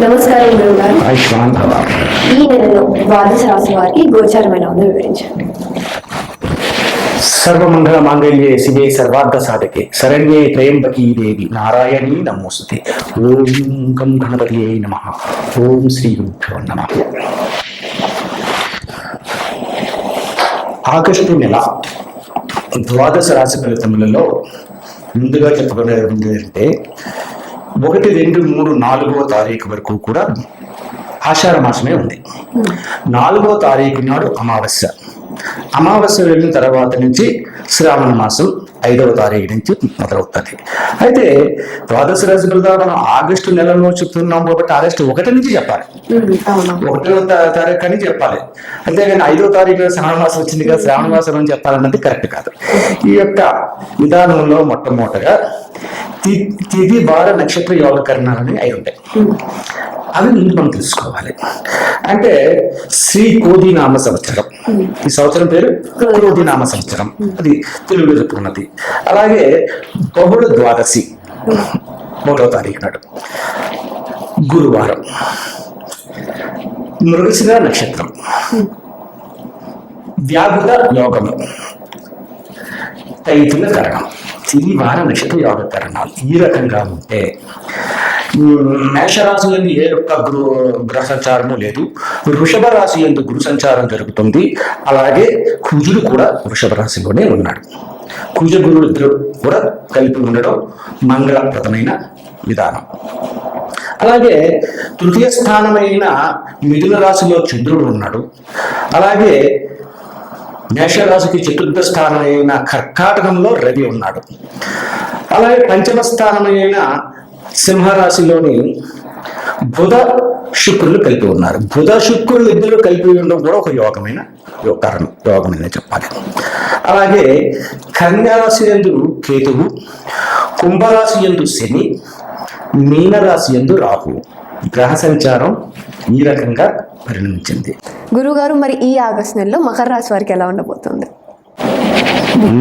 నమస్కారం గురువు గారు. ఆయుష్మాన్ భవ. ఈ నెలలో ద్వాదశ రాశి వారికి గోచారం ఎలా ఉందో వివరించండి. సర్వమంగళ మాంగళ్యే శివే సర్వార్థ సాధకే శరణ్యే త్రయంబకీ దేవి నారాయణీ నమోస్తుతే. ఓం గం గణపతియే నమః. ఓం శ్రీ గురుభ్యో నమః. ఆగస్టు నెల ద్వాదశ రాశి ఫలితములలో ముందుగా చెప్పుకునేది ఏంటంటే 1, 2, 3, 4వ తారీఖు వరకు కూడా ఆషాఢ మాసమే ఉంది. 4వ తారీఖు నాడు అమావాస్య. అమావాస్య వెళ్ళిన తర్వాత నుంచి శ్రావణ మాసం 5వ తారీఖు నుంచి మొదలవుతుంది. అయితే ద్వాదశ రాశి ఫలితాలు మనం ఆగస్టు నెలలో చెప్తున్నాం కాబట్టి ఆగస్టు 1 నుంచి చెప్పాలి. 1వ తారీఖు అని చెప్పాలి. అంతేగాని 5వ తారీఖు శ్రావణ మాసం వచ్చింది కదా శ్రావణ మాసం అని చెప్పాలన్నది కరెక్ట్ కాదు. ఈ యొక్క విధానంలో మొట్టమొదటగా తిథి వార నక్షత్ర యోగకరణాలని అయి ఉంటాయి. అవి ముందు మనం తెలుసుకోవాలి. అంటే శ్రీ క్రోధినామ సంవత్సరం, ఈ సంవత్సరం పేరు క్రోధినామ సంవత్సరం, అది తెలుగులో చెప్పుకున్నది. అలాగే బహుళ ద్వాదశి 1వ తారీఖు నాడు గురువారం, మృగశిర నక్షత్రం, వ్యాఘ్ర యోగము, తైతుల కరణం, తిరిగి వార నక్షత్ర యోగ కరణాలు ఈ రకంగా ఉంటే మేషరాశి ఎందు ఏ యొక్క గ్రహ సంచారము లేదు. వృషభ రాశి ఎందు గురు సంచారం జరుగుతుంది. అలాగే కుజుడు కూడా వృషభ రాశిలోనే ఉన్నాడు. కుజ గురుడు ఇద్దరు కూడా కలిపి ఉండడం మంగళప్రదమైన విధానం. అలాగే తృతీయ స్థానమైన మిథున రాశిలో చంద్రుడు ఉన్నాడు. అలాగే మేషరాశికి చతుర్థ స్థానమైన కర్కాటకంలో రవి ఉన్నాడు. అలాగే పంచమ స్థానమైన సింహరాశిలోని బుధ శుక్రులు కలిపి ఉన్నారు. బుధ శుక్రులు ఇద్దరు కలిపి ఉండడం కూడా ఒక యోగమైన యోగమైన చెప్పాలి. అలాగే కన్యారాశి యందు కేతువు, కుంభరాశి యందు శని, మీనరాశి యందు రాహు. గ్రహ సంచారం ఈ రకంగా పరిణమించింది. గురుగారు, మరి ఈ ఆగస్టు నెలలో మకర రాశి వారికి ఎలా ఉండబోతుంది?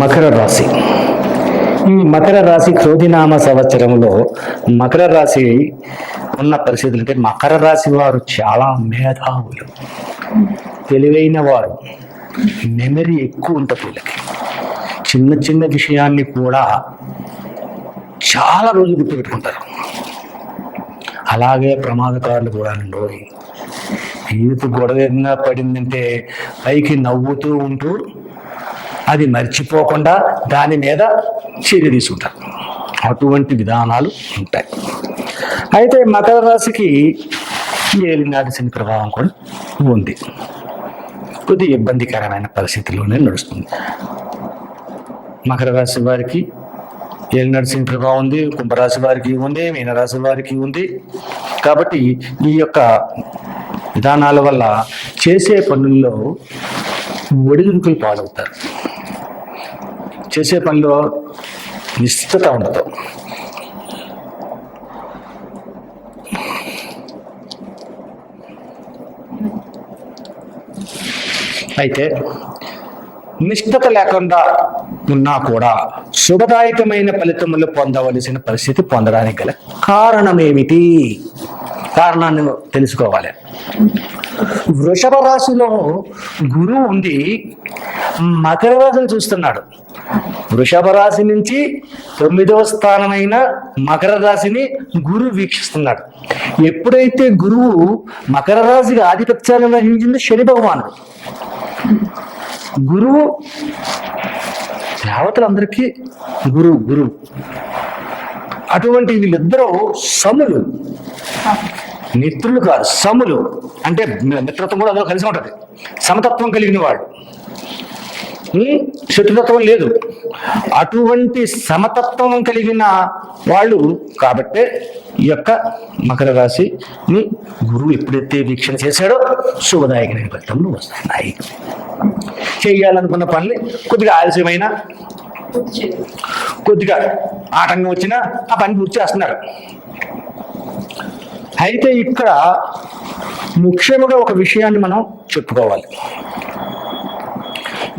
మకర రాశి, ఈ మకర రాశి క్రోధినామ సంవత్సరంలో మకర రాశి ఉన్న పరిస్థితులు అంటే మకర రాశి వారు చాలా మేధావులు, తెలివైన వారు, మెమరీ ఎక్కువ ఉంటుంది వీళ్ళకి. చిన్న చిన్న విషయాన్ని కూడా చాలా రోజులు గుర్తుపెట్టుకుంటారు. అలాగే ప్రమాదకారులు కూడా నుండి ఈత గొడవగా పడిందంటే పైకి నవ్వుతూ ఉంటూ అది మర్చిపోకుండా దాని మీద చర్య తీసుకుంటారు. అటువంటి విధానాలు ఉంటాయి. అయితే మకర రాశికి ఏలినాటి శని ప్రభావం కూడా ఉంది. కొద్దిగా ఇబ్బందికరమైన పరిస్థితుల్లోనే నడుస్తుంది. మకర రాశి వారికి ఏలినాటి శని ప్రభావం ఉంది, కుంభరాశి వారికి ఉంది, మీనరాశి వారికి ఉంది. కాబట్టి ఈ యొక్క విధానాల వల్ల చేసే పనుల్లో ఒడిదుడుకులు పాలవుతారు. చేసే పనిలో నిశ్చితత ఉండదు. అయితే నిశ్చితత లేకుండా ఉన్నా కూడా శుభదాయకమైన ఫలితములు పొందవలసిన పరిస్థితి పొందడానికి గల కారణం ఏమిటి? కారణాన్ని తెలుసుకోవాలి. వృషభ రాశిలో గురువు ఉంది, మకర రాశిని చూస్తున్నాడు. వృషభ రాశి నుంచి 9వ స్థానమైన మకర రాశిని గురువు వీక్షిస్తున్నాడు. ఎప్పుడైతే గురువు మకర రాశికి ఆధిపత్యాన్ని వహించింది శని భగవానుడు. గురువు దేవతలందరికీ గురువు. అటువంటి వీళ్ళిద్దరూ సములు, మిత్రులు కాదు, సములు. అంటే మిత్రత్వం కూడా అదో కలిసి ఉంటుంది. సమతత్వం కలిగిన వాడు, శత్రుతత్వం లేదు. అటువంటి సమతత్వం కలిగిన వాళ్ళు కాబట్టే ఈ యొక్క మకర రాశిని గురువు ఎప్పుడైతే వీక్షణ చేశాడో శుభదాయకమైన ఫలితములు వస్తున్నాయి. చేయాలనుకున్న పనులు కొద్దిగా ఆలస్యమైన, కొద్దిగా ఆటంకం వచ్చినా ఆ పని పూర్తి చేస్తున్నారు. అయితే ఇక్కడ ముఖ్యంగా ఒక విషయాన్ని మనం చెప్పుకోవాలి.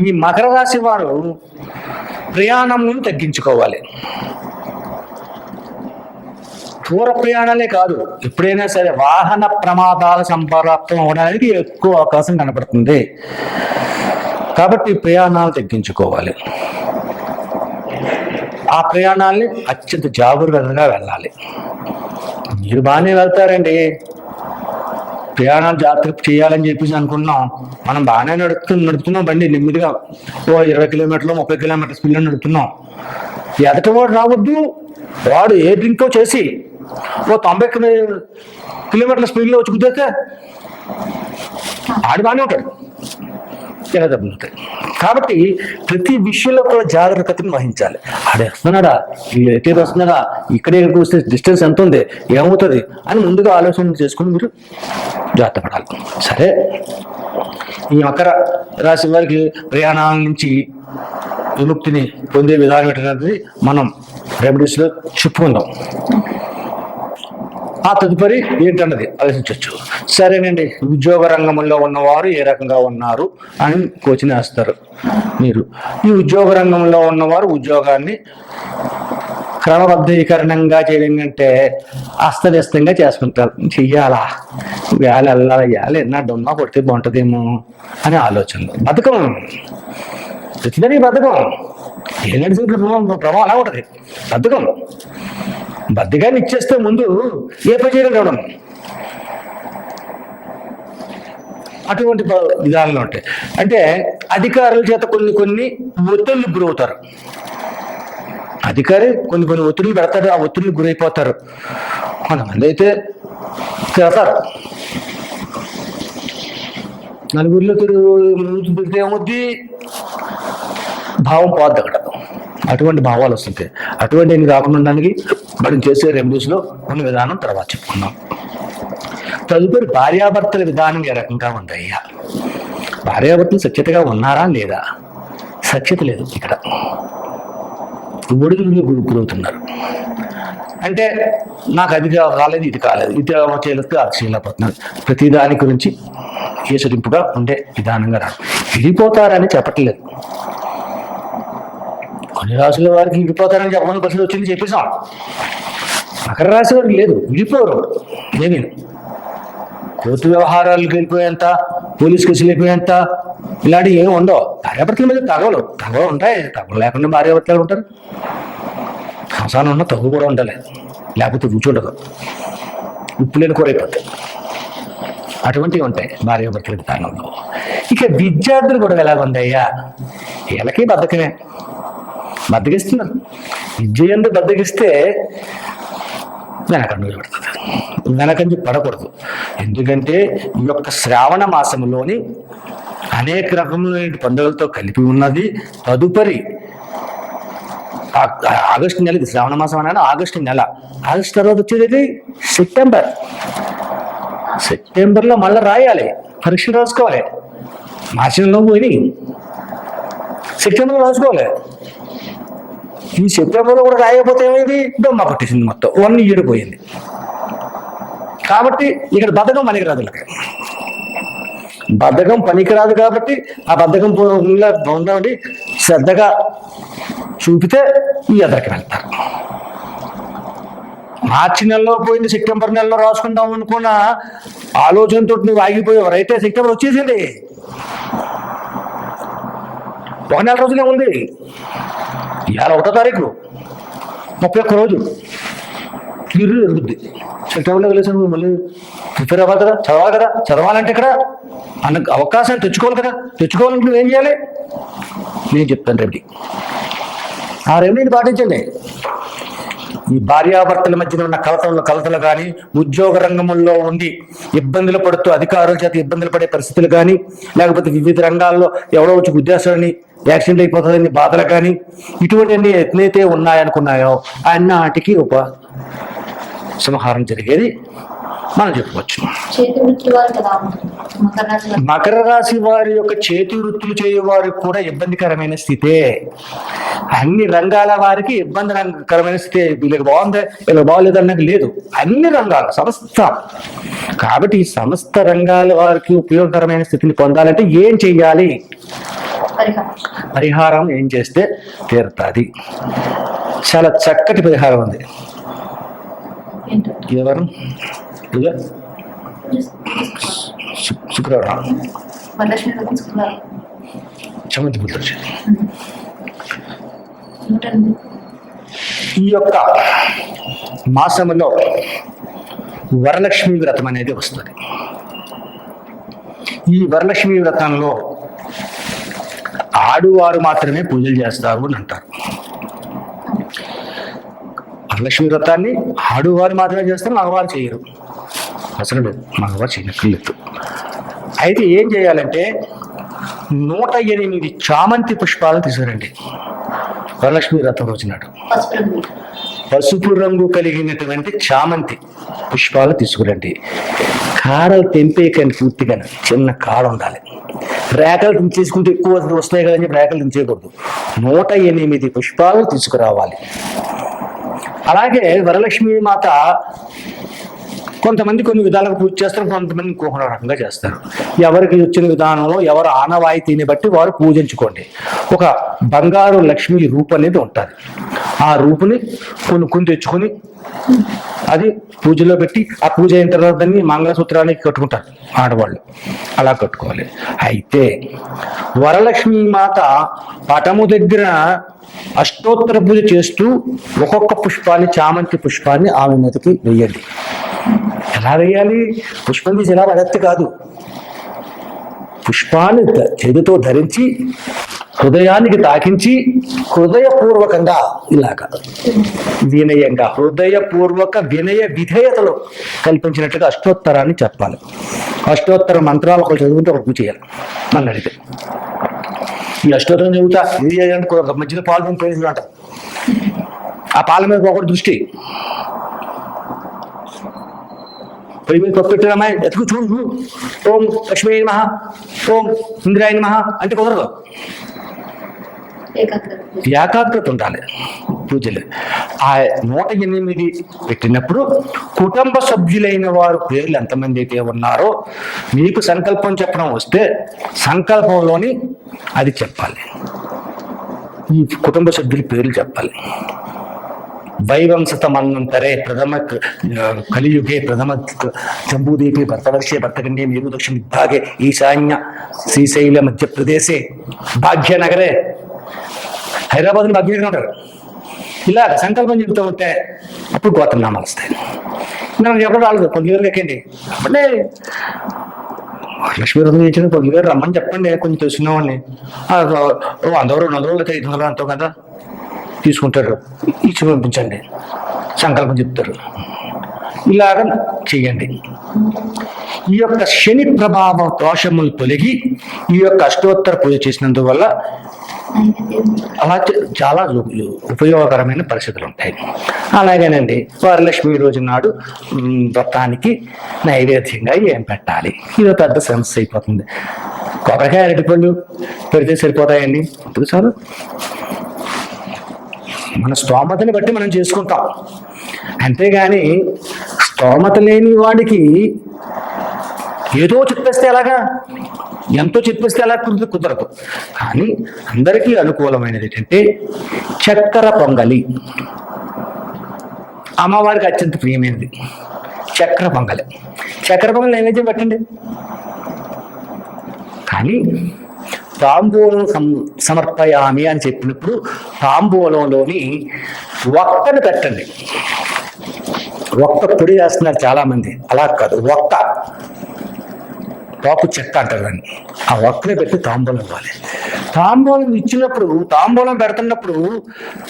ఈ మకర రాశి వారు ప్రయాణములను తగ్గించుకోవాలి. దూర ప్రయాణాలే కాదు, ఎప్పుడైనా సరే వాహన ప్రమాదాల సంపరాప్తం అవడానికి ఎక్కువ అవకాశం కనపడుతుంది. కాబట్టి ప్రయాణాలు తగ్గించుకోవాలి. ఆ ప్రయాణాల్ని అత్యంత జాగ్రత్తగా వెళ్ళాలి. మీరు బాగానే వెళ్తారండి, ప్రయాణాలు జాగ్రత్త చేయాలని చెప్పేసి అనుకున్నాం. మనం బాగానే నడుపుతున్నాం బండి నెమ్మదిగా, 20 కిలోమీటర్లు 30 కిలోమీటర్ల స్పీడ్లో నడుపుతున్నాం. ఎదటి వాడు రావద్దు, వాడు ఏ డ్రింకో చేసి 90 కిలోమీటర్ల స్పీడ్లో వచ్చి కుదిరితే ఆడు బాగానే ఉంటాడు, ఎలా దెబ్బలుతాయి. కాబట్టి ప్రతి విషయంలో కూడా జాగ్రత్తని వహించాలి. ఆడే వస్తున్నాడా, ఎటే వస్తున్నాడా, ఇక్కడే వస్తే డిస్టెన్స్ ఎంత ఉంది, ఏమవుతుంది అని ముందుగా ఆలోచన చేసుకుని మీరు జాగ్రత్త పడాలి. సరే, ఈ మకర రాశి వారికి ప్రయాణాల నుంచి విముక్తిని పొందే విధానం ఏంటనేది మనం రెమెడీస్లో చెప్పుకుందాం. ఆ తదుపరి ఏంటన్నది ఆలోచించవచ్చు. సరేనండి, ఉద్యోగ రంగంలో ఉన్నవారు ఏ రకంగా ఉన్నారు అని కోచిన వేస్తారు. మీరు ఈ ఉద్యోగ రంగంలో ఉన్నవారు ఉద్యోగాన్ని క్రమబద్ధీకరణంగా చేయడం కంటే అస్తవ్యస్తంగా చేసుకుంటారు. చెయ్యాలా, వేళ వెళ్ళాలి, ఎన్నా డొన్నా కొడితే బాగుంటుందేమో అనే ఆలోచనలు. బతకం ప్రతిదానికి బతకం, ఏ నడిచిన ప్రభావం అలా ఉంటుంది. బతకం బద్దగాన్ని ఇచ్చేస్తే ముందు ఏ పని చేయడం రావడం, అటువంటి విధానాలు ఉంటాయి. అంటే అధికారుల చేత కొన్ని ఒత్తిళ్లు గురవుతారు. అధికారి కొన్ని ఒత్తిళ్లు పెడతారు, ఆ ఒత్తిళ్లు గురైపోతారు. కొంతమంది అయితే తిడతారు, నలుగురిలో తిరిగితే ఏమవుద్ది, భావం పోద్ది అక్కడ. అటువంటి భావాలు వస్తుంటాయి. అటువంటి రాకుండా ఉండడానికి మనం చేసే రెమెడీస్లో ఉన్న విధానం తర్వాత చెప్పుకున్నాం. తదుపరి భార్యాభర్తల విధానం ఏ రకంగా ఉందయ్యా. భార్యాభర్తలు సఖ్యతగా ఉన్నారా లేదా? సఖ్యత లేదు. ఇక్కడ ఒడిదుడుకు గురవుతున్నారు. అంటే నాకు అది కాలేదు, ఇది కాలేదు, ఇది చేయలేదు, అది చేయలేకపోతున్నారు. ప్రతి దాని గురించి కేసరింపుగా ఉండే విధానంగా రాదు. విడిపోతారని చెప్పట్లేదు. కొన్ని రాశుల వారికి విడిపోతారని చెప్పమని పరిస్థితి వచ్చింది, చెప్పేసాం. మకర రాశి వారికి లేదు, విడిపోరు. ఏమీ కోర్టు వ్యవహారాలకు వెళ్ళిపోయేంత, పోలీస్ కేసులు వెళ్ళిపోయేంత ఇలాంటివి ఏమి ఉండవు. భార్యాభర్తల మీద తగవలు ఉంటాయి. తగవలు లేకుండా భార్యాభర్తలు ఉంటారు. సంసారం ఉన్న తగ్గు కూడా ఉండాలి, లేకపోతే రుచి ఉండదు, ఉప్పు లేని కూరైపోతాయి. అటువంటివి ఉంటాయి భార్యాభర్తల విధానంలో. ఇక విద్యార్థులు కూడా ఎలాగుందయ్యా, వీళ్ళకి బద్దకమే, బద్దకిస్తున్నారు. విద్య ఎందు బద్దకిస్తే వెనకండు పడుతుంది. వెనకంజి పడకూడదు. ఎందుకంటే ఈ యొక్క శ్రావణ మాసంలోని అనేక రకములైన పండుగలతో కలిపి ఉన్నది. తదుపరి ఆగస్టు నెల, ఇది శ్రావణ మాసం అన్నాడు, ఆగస్టు నెల. ఆగస్టు తర్వాత వచ్చేది సెప్టెంబర్లో మళ్ళీ రాయాలి, పరీక్షలు రాసుకోవాలి. మార్చి నెలలో పోయినాయి, సెప్టెంబర్లో రాసుకోవాలి. ఈ సెప్టెంబర్లో కూడా రాయకపోతే ఏమైంది, దొమ్మ పట్టేసింది, మొత్తం 1 year పోయింది. కాబట్టి ఇక్కడ బద్ధకం పనికిరాదు. బద్ధకం పనికిరాదు కాబట్టి ఆ బద్ధకం ఉండండి, శ్రద్ధగా చూపితే ఈ ఎదరికి వెళ్తారు. మార్చి నెలలో పోయింది, సెప్టెంబర్ నెలలో రాసుకుందాం అనుకున్న ఆలోచనతో నువ్వు ఆగిపోయేవారు అయితే సెప్టెంబర్ వచ్చేసింది, 1 నెల రోజులే ఉంది. ఇవాళ 1వ తారీఖు, 31 రోజు తీరు ఎరుగుద్ది. సెప్టెంబర్లో వెళ్ళేసాను, మళ్ళీ ప్రిపేర్ అవ్వాలి కదా, చదవాలి కదా. చదవాలంటే ఇక్కడ అన్న అవకాశాన్ని తెచ్చుకోవాలి కదా. తెచ్చుకోవాలంటే నువ్వేం చేయాలి, నేను చెప్తాను రెమెడీ. ఆ రెమెడీని పాటించండి. ఈ భార్యాభర్తల మధ్యన ఉన్న కలతలు కానీ, ఉద్యోగ రంగంలో ఉండి ఇబ్బందులు పడుతూ అధికారుల చేత ఇబ్బందులు పడే పరిస్థితులు కానీ, లేకపోతే వివిధ రంగాల్లో ఎవరో వచ్చి గుద్దేస్తాడని, యాక్సిడెంట్ అయిపోతుందని బాధలు కానీ, ఇటువంటి ఎట్లయితే ఉన్నాయనుకున్నాయో అన్నాటికి సంహారం జరిగేది మనం చెప్పుకోవచ్చు. మకర రాశి వారి యొక్క చేతి వృత్తులు చేయవారికి కూడా ఇబ్బందికరమైన స్థితే. అన్ని రంగాల వారికి ఇబ్బందికరమైన స్థితి. వీళ్ళకి బాగుంది, వీళ్ళకి బాగోలేదు అన్నది లేదు. అన్ని రంగాలు సమస్త. కాబట్టి ఈ సమస్త రంగాల వారికి ఉపయోగకరమైన స్థితిని పొందాలంటే ఏం చెయ్యాలి? పరిహారం ఏం చేస్తే తీరుతుంది? చాలా చక్కటి పరిహారం ఉంది. ఏంటో వారం పూజ శుక్రవారం వరలక్ష్మి వ్రతం శుక్రవారం. చమంతి పూజ వచ్చింది. 108. ఈ యొక్క మాసములో వరలక్ష్మి వ్రతం అనేది వస్తుంది. ఈ వరలక్ష్మి వ్రతంలో ఆడువారు మాత్రమే పూజలు చేస్తారు అని అంటారు. వరలక్ష్మి వ్రతాన్ని ఆడువారు మాత్రమే చేస్తారు, మగవారు చేయరు. అసలు లేదు, మగవారు చేయనక్కర్లేదు. అయితే ఏం చేయాలంటే 108 చామంతి పుష్పాలను తీసుకురండి వరలక్ష్మి వ్రతం రోజునాడు. పసుపు రంగు. పసుపు రంగు కలిగినటువంటి చామంతి పుష్పాలు తీసుకురండి. కాడలు తెంపేయకండి, పూర్తిగా చిన్న కాడ ఉండాలి. రేఖలు దించేసుకుంటే ఎక్కువ వస్తాయి కదని చెప్పి రేఖలు దించేయకూడదు. 108 పుష్పాలు తీసుకురావాలి. అలాగే వరలక్ష్మి మాత కొంతమంది కొన్ని విధాలుగా పూజ చేస్తారు, కొంతమంది ఇంకొక రకంగా చేస్తారు. ఎవరికి వచ్చిన విధానంలో ఎవరు ఆనవాయితీని బట్టి వారు పూజించుకోండి. ఒక బంగారు లక్ష్మి రూపు అనేది ఉంటుంది. ఆ రూపుని కొనుక్కొని తెచ్చుకొని అది పూజలో పెట్టి ఆ పూజ అయిన తర్వాత దాన్ని మంగళసూత్రానికి కట్టుకుంటారు ఆడవాళ్ళు. అలా కట్టుకోవాలి. అయితే వరలక్ష్మి మాత పటము దగ్గర అష్టోత్తర పూజ చేస్తూ ఒక్కొక్క పుష్పాన్ని, చామంతి పుష్పాన్ని ఆమె మీదకి వెయ్యండి. ఎలా వేయాలి? పుష్పం తీసి ఎలా అగత్తి కాదు. పుష్పాన్ని చేతితో ధరించి హృదయానికి తాకించి హృదయపూర్వకంగా ఇలాగా వినయంగా హృదయపూర్వక వినయ విధేయతలో కల్పించినట్టుగా అష్టోత్తరాన్ని చెప్పాలి. అష్టోత్తర మంత్రాలు ఒకరు చదువుకుంటే ఒకరు పూజ చేయాలి. నన్ను అడిగితే ఈ అష్టోత్తరం చదువుతా ఇది చేయాలంటే మధ్యలో పాలు పంపేసి అంట. ఆ పాల మీద ఒకటి దృష్టి పొయ్యి మీద పప్పెట్టినమ్మా ఎతుకు చూడు, ఓం లక్ష్మీ నమః, ఓం ఇంద్రాయ నమః అంటే కుదరదు. ఏకాగ్రత ఉండాలి పూజలు. ఆ 108 పెట్టినప్పుడు కుటుంబ సభ్యులైన వారు పేర్లు ఎంతమంది అయితే ఉన్నారో మీకు సంకల్పం చెప్పడం వస్తే సంకల్పంలోని అది చెప్పాలి. ఈ కుటుంబ సభ్యుల పేర్లు చెప్పాలి. వైవంశతమన్నంతరే ప్రథమ కలియుగే ప్రథమ జంబూదీపే భర్తవర్షే భర్తకండే మేరు దక్షిణ విభాగే ఈశాన్య శ్రీశైల మధ్యప్రదేశే భాగ్యనగరే. హైదరాబాద్ని భాగ్యనగరం ఉంటారు. ఇలా సంకల్పం చెబుతూ ఉంటే అప్పుడు గోత్రనామాలు వస్తాయి. నాకు చెప్పడం రాలేదు, కొద్దిగా ఎక్కండి. అంటే లక్ష్మీ వ్రతం చేసిన కొద్దిగా రమ్మని చెప్పండి, కొంచెం తెలుసుకున్నామని. 100 200 500 అంతో కదా తీసుకుంటారు. ఇచ్చి పంపించండి, సంకల్పం చెప్తారు. ఇలాగ చెయ్యండి. ఈ యొక్క శని ప్రభావ దోషములు తొలగి ఈ యొక్క అష్టోత్తర పూజ చేసినందువల్ల అలా చాలా ఉపయోగకరమైన పరిస్థితులు ఉంటాయి. అలాగేనండి వరలక్ష్మి రోజు నాడు వ్రతానికి నైవేద్యంగా ఏం పెట్టాలి? ఇది పెద్ద సమస్య అయిపోతుంది. కొబ్బరికాయ అరటిపళ్ళు పెడితే సరిపోతాయండి? ఇప్పుడు చాలు. మన స్తోమతని బట్టి మనం చేసుకుంటాం. అంతేగాని స్తోమత లేని వాడికి ఏదో చెప్పేస్తే ఎలాగా, ఎంతో చెప్పేస్తే ఎలా కుదరదు. కానీ అందరికీ అనుకూలమైనది ఏంటంటే చక్కెర పొంగలి. అమ్మవారికి అత్యంత ప్రియమైనది చక్కెర పొంగలి. చక్కెర పొంగలి నైవేద్యం పెట్టండి. కానీ తాంబూలం సమర్పయామి అని చెప్పినప్పుడు తాంబూలంలోని ఒక్కని పెట్టండి. ఒక్క పొడి వేస్తున్నారు చాలా మంది. అలా కాదు, ఒక్క పాపు చెక్క అంటారు దాన్ని. ఆ ఒక్కనే పెట్టి తాంబూలం ఇవ్వాలి. తాంబూలం ఇచ్చినప్పుడు, తాంబూలం పెడుతున్నప్పుడు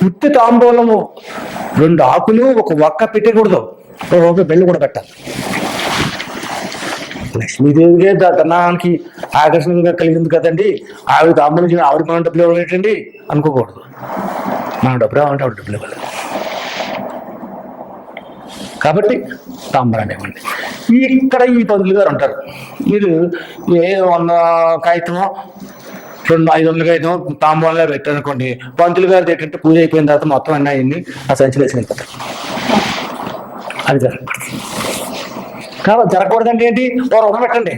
ఉత్తి తాంబూలము 2 ఆకులు ఒక ఒక్క పెట్టకూడదు, ఒక బెల్లు కూడా పెట్టాలి. లక్ష్మీదేవిగా ధనానికి ఆకర్షణగా కలిగింది కదండి, ఆవిడ తాంబూలం ఇచ్చిన ఆవిడ మనం డబ్బులు ఇవ్వలేటండి అనుకోకూడదు. మనం డబ్బులు ఇవ్వాలంటే ఆవిడ డబ్బులు ఇవ్వాలి. కాబట్టి తాంబూలాన్ని ఇవ్వండి. ఇక్కడ ఈ పంతులు గారు ఉంటారు. మీరు 100 కాగితమో 500 కాగితం తాంబూలంలో పెట్టారనుకోండి, పంతులు గారు ఏంటంటే పూజ అయిపోయిన తర్వాత మొత్తం అన్నీ అయింది ఆ సంచిలో వేసి వెళ్ళిపోతారు. అది జరగకూడదు. కాబట్టి జరగకూడదంటే ఏంటి? ఓ రూపం పెట్టండి.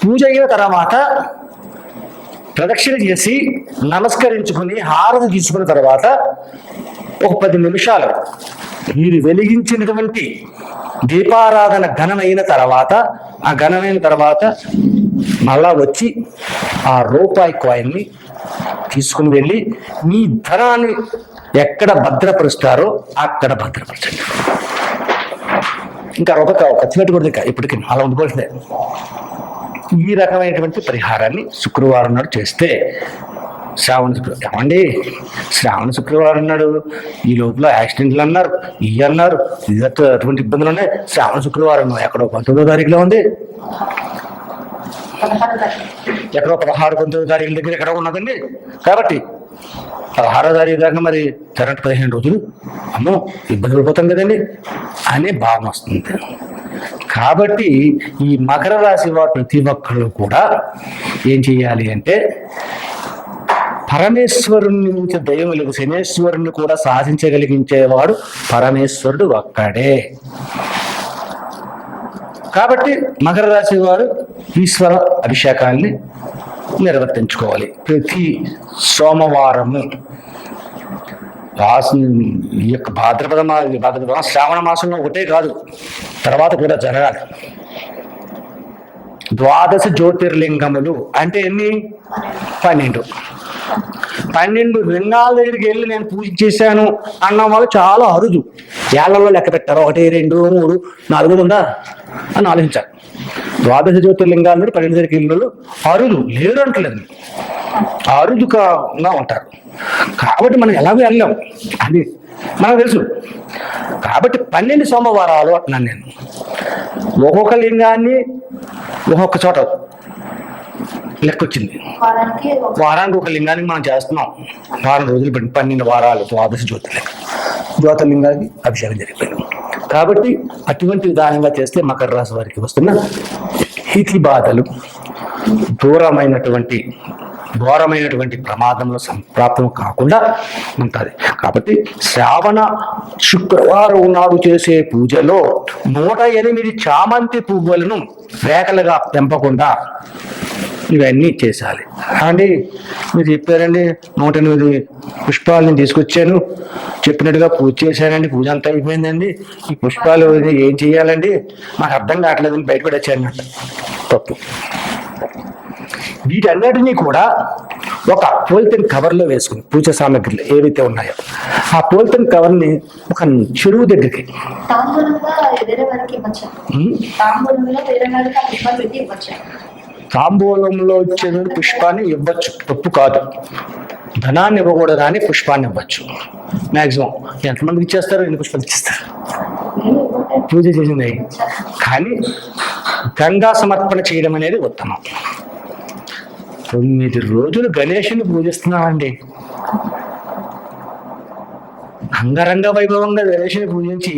పూజ అయిన తర్వాత ప్రదక్షిణ చేసి నమస్కరించుకుని హారతి తీసుకున్న తర్వాత ఒక 10 నిమిషాలు మీరు వెలిగించినటువంటి దీపారాధన ఘనమైన తర్వాత మళ్ళా వచ్చి ఆ రూపాయి కాయిన్ని తీసుకుని వెళ్ళి మీ ధనాన్ని ఎక్కడ భద్రపరుస్తారో అక్కడ భద్రపరచండి. ఇంకా రూపాయి ఖర్చు పెట్టుకోవద్దు, ఇంకా ఇప్పటికి అలా ఉండిపోతుంది. ఈ రకమైనటువంటి పరిహారాన్ని శుక్రవారం నాడు చేస్తే శ్రావణ శుక్రవారం నాడు ఈ లోపల యాక్సిడెంట్లు అన్నారు, అన్నారు, అటువంటి ఇబ్బందులు ఉన్నాయి. శ్రావణ శుక్రవారం ఎక్కడో 19వ తారీఖులో ఉంది, ఎక్కడో 16, 19వ తారీఖుల దగ్గర ఎక్కడో ఉన్నదండి. కాబట్టి 16వ తారీఖు దాకా మరి కరెంట్ 15 రోజులు అమ్మో ఇబ్బంది పడిపోతాం కదండి అనే భావన వస్తుంది. కాబట్టి ఈ మకర రాశి వారు ప్రతి ఒక్కళ్ళు కూడా ఏం చేయాలి అంటే పరమేశ్వరుని నుంచి దైవం వెలుగు శనేశ్వరుని కూడా సాధించగలిగించేవాడు పరమేశ్వరుడు ఒక్కడే. కాబట్టి మకర రాశి వారు ఈశ్వర అభిషేకాన్ని నిర్వర్తించుకోవాలి ప్రతి సోమవారము. ఈ యొక్క భాద్రపద శ్రావణ మాసంలో ఒకటే కాదు, తర్వాత కూడా జరగాలి. 12 జ్యోతిర్లింగములు అంటే ఎన్ని? 12 లింగాల దగ్గరికి వెళ్ళి నేను పూజ చేశాను అన్న వాళ్ళు చాలా అరుదు. ఏళ్లలో లెక్క పెట్టారు, 1, 2, 3, 4 ఉందా అని ఆలోచించారు. 12 జ్యోతిర్లింగాలు 12 దగ్గరికి వెళ్ళి అరుదు, లేరు అంటలేదు, అరుదుగా ఉంటారు. కాబట్టి మనం ఎలాగో వెళ్ళాం అది మనకు తెలుసు. కాబట్టి 12 సోమవారాలు అంటున్నాను నేను. ఒక్కొక్క లింగాన్ని ఒక్కొక్క చోట లెక్క వచ్చింది. వారానికి ఒక లింగానికి మనం చేస్తున్నాం. వారం రోజులు 12 వారాలు 12 జ్యోతిర్లింగానికి అభిషేకం జరిగిపోయింది. కాబట్టి అటువంటి విధానంగా చేస్తే మకర రాశి వారికి వస్తున్న హితి బాధలు ఘోరమైనటువంటి ప్రమాదంలో సంప్రాప్తం కాకుండా ఉంటుంది. కాబట్టి శ్రావణ శుక్రవారం నాడు చేసే పూజలో 108 చామంతి పువ్వులను రేఖలుగా తెంపకుండా ఇవన్నీ చేసాలి అండి. మీరు చెప్పారండి 108 పుష్పాలను తీసుకొచ్చాను, చెప్పినట్టుగా పూజ చేశానండి, పూజ అంతా అయిపోయిందండి, ఈ పుష్పాలు ఏం చేయాలండి నాకు అర్థం కావట్లేదని బయటపడి వచ్చానమాట. తప్పు. వీటన్నిటినీ కూడా ఒక పోలిథిన్ కవర్లో వేసుకుని పూజ సామాగ్రిలు ఏవైతే ఉన్నాయో ఆ పోలిథిన్ కవర్ని ఒక చెరువు దగ్గరికి తాంబూలంలో ఇచ్చే పుష్పాన్ని ఇవ్వచ్చు, తప్పు కాదు. ధనాన్ని ఇవ్వకూడదు కానీ పుష్పాన్ని ఇవ్వచ్చు. మ్యాక్సిమం ఎంతమందికి ఇచ్చేస్తారు, ఎన్ని పుష్పాలు ఇచ్చేస్తారు పూజ చేసింది. కానీ గంగా సమర్పణ చేయడం అనేది ఉత్తమం. 9 రోజులు గణేశుని పూజిస్తున్నామండి. అంగరంగ వైభవంగా గణేశుని పూజించి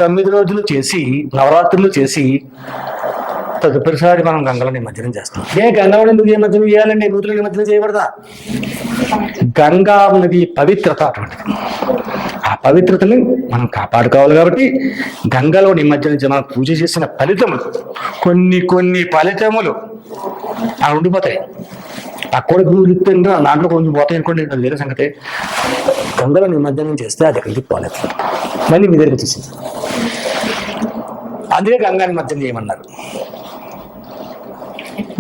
9 రోజులు చేసి నవరాత్రులు చేసి తదుపరిసారి మనం గంగలో నిమజ్జనం చేస్తాం. గంగలో ఎందుకు నిమజ్జనం చేయాలండి? నూతులు నిమజ్జనం చేయబడదా? గంగా నది పవిత్రత అటువంటిది. ఆ పవిత్రతని మనం కాపాడుకోవాలి. కాబట్టి గంగలో నిమజ్జనం మనం పూజ చేసిన ఫలితములు కొన్ని ఫలితములు అలా ఉండిపోతాయి. అక్కడ పూజిస్తుంటే దాంట్లో కొంచెం పోతాయి అనుకోండి, అది వేరే సంగతి. గంగలో నిమజ్జనం చేస్తే అది ఎక్కడికి పోలేదు, మళ్ళీ మీ దగ్గరికి వచ్చేసింది. అందుకే గంగా నిమజ్జనం చేయమన్నారు.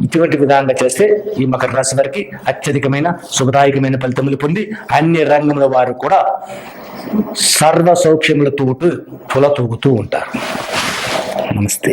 ఇటువంటి విధానంగా చేస్తే ఈ మకర రాశి వారికి అత్యధికమైన శుభదాయకమైన ఫలితములు పొంది అన్ని రంగముల వారు కూడా సర్వ సౌఖ్యములతో తుల తూగుతూ ఉంటారు. నమస్తే.